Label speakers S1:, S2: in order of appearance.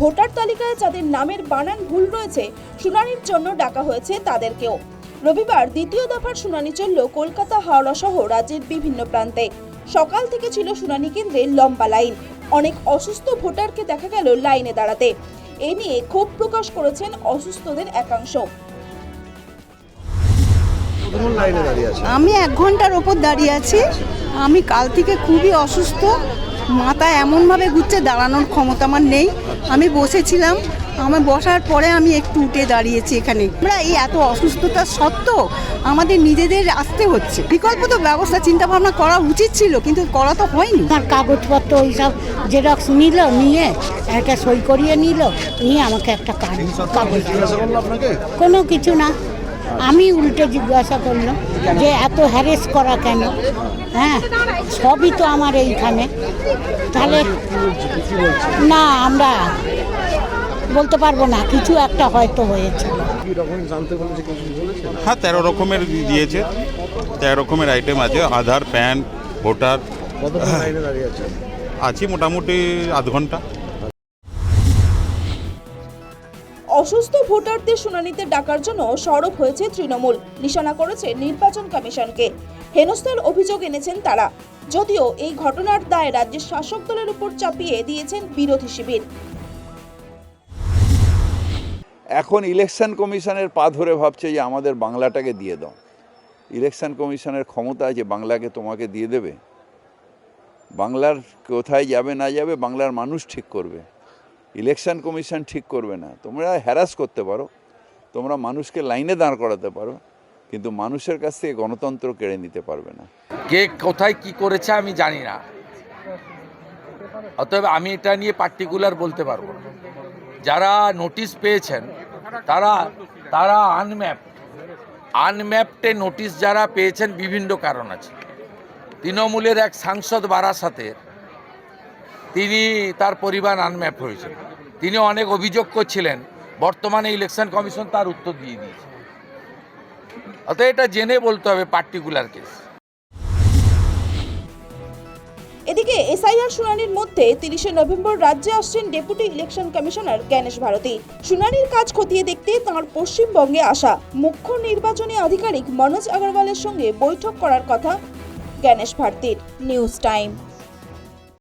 S1: Voter তালিকায় যাদের নামের বানান ভুল রয়েছে শুনানির জন্য ডাকা হয়েছে তাদেরকেও। রবিবার দ্বিতীয় দফার শুনানি চলল কলকাতা, হাওড়া সহ রাজ্যের বিভিন্ন প্রান্তে। সকাল থেকে ছিল শুনানি কেন্দ্রে লম্বা লাইন। অনেক অসুস্থ ভোটারকে দেখা গেল লাইনে দাঁড়াতে। এ নিয়ে ক্ষোভ প্রকাশ করেছেন অসুস্থদের একাংশ।
S2: আমি 1 ঘন্টার ওপর দাঁড়িয়ে আছি। আমি কাল থেকে খুবই অসুস্থ, মাথা এমনভাবে ঘুরছে, দাঁড়ানোর ক্ষমতা আমার নেই। আমি বসেছিলাম, আমার বসার পরে আমি একটু উঠে দাঁড়িয়েছি এখানে। আমরা এই এত অসুস্থতা সত্ত্বেও আমাদের নিজেদের আসতে হচ্ছে। বিকল্প তো ব্যবস্থা চিন্তা ভাবনা করা উচিত ছিল, কিন্তু করা তো হয়নি।
S3: আমার কাগজপত্র ওইসব জেরক্স নিল, নিয়ে একটা সই করিয়ে নিল, নিয়ে আমাকে একটা কাগজ কোনো কিছু না। আমি উল্টে জিজ্ঞাসা করলাম যে এত হ্যারেস করা কেন? হ্যাঁ, সবই তো আমার এইখানে। তাহলে না, আমরা বলতে পারবো না, কিছু একটা হয়তো হয়েছে।
S4: হ্যাঁ, 13 রকমের দিয়েছে, 13 রকমের আইটেম আছে। আধার, প্যান, ভোটার। আছি মোটামুটি আধ ঘন্টা।
S1: অসুস্থ ভোটারদের শুনানিতে ডাকার জন্য সরব হয়েছে তৃণমূল। নিশানা করেছে নির্বাচন কমিশনকে। হেনস্থার অভিযোগ এনেছেন তারা। যদিও এই ঘটনার দায় রাজ্যের শাসক দলের উপর চাপিয়ে দিয়েছেন বিরোধী শিবির।
S5: এখন ইলেকশন কমিশনের পা ধরে ভাবছে যে আমাদের বাংলাটাকে দিয়ে দাও। ইলেকশন কমিশনের ক্ষমতা আছে বাংলাকে তোমাকে দিয়ে দেবে? বাংলার কোথায় যাবে না যাবে বাংলার মানুষ ঠিক করবে, ইলেকশন কমিশন ঠিক করবে না। তোমরা হ্যারাস করতে পারো, তোমরা মানুষকে লাইনে দাঁড় করাতে পারো, কিন্তু মানুষের কাছ থেকে গণতন্ত্র কেড়ে নিতে পারবে না।
S6: কে কোথায় কি করেছে আমি জানি না, অতএব আমি এটা নিয়ে পার্টিকুলার বলতে পারবো না। যারা নোটিশ পেয়েছেন তারা আনম্যাপডে নোটিশ যারা পেয়েছেন বিভিন্ন কারণ আছে। তৃণমূলের এক সাংসদ বারাসাতের, তিনি তার পরিবার আনম্যাপ হয়েছে। তিনি অনেক অভিযোগ করছিলেন, বর্তমানে ইলেকশন কমিশন তার উত্তর দিয়ে দিয়েছে। অতএব এটা জেনে বলতে হবে পার্টিকুলার কেস।
S1: এদিকে এসআইআর শুনানির মধ্যে 30শে নভেম্বর রাজ্যে আসছেন deputy election commissioner Ganesh Bharati. শুনানির কাজ খতিয়ে দেখতে তাঁর পশ্চিমবঙ্গে আসা মুখ্য নির্বাচনী আধিকারিক মনোজ আগরওয়ালের সঙ্গে বৈঠক করার কথা গণেশ ভারতীর। News time.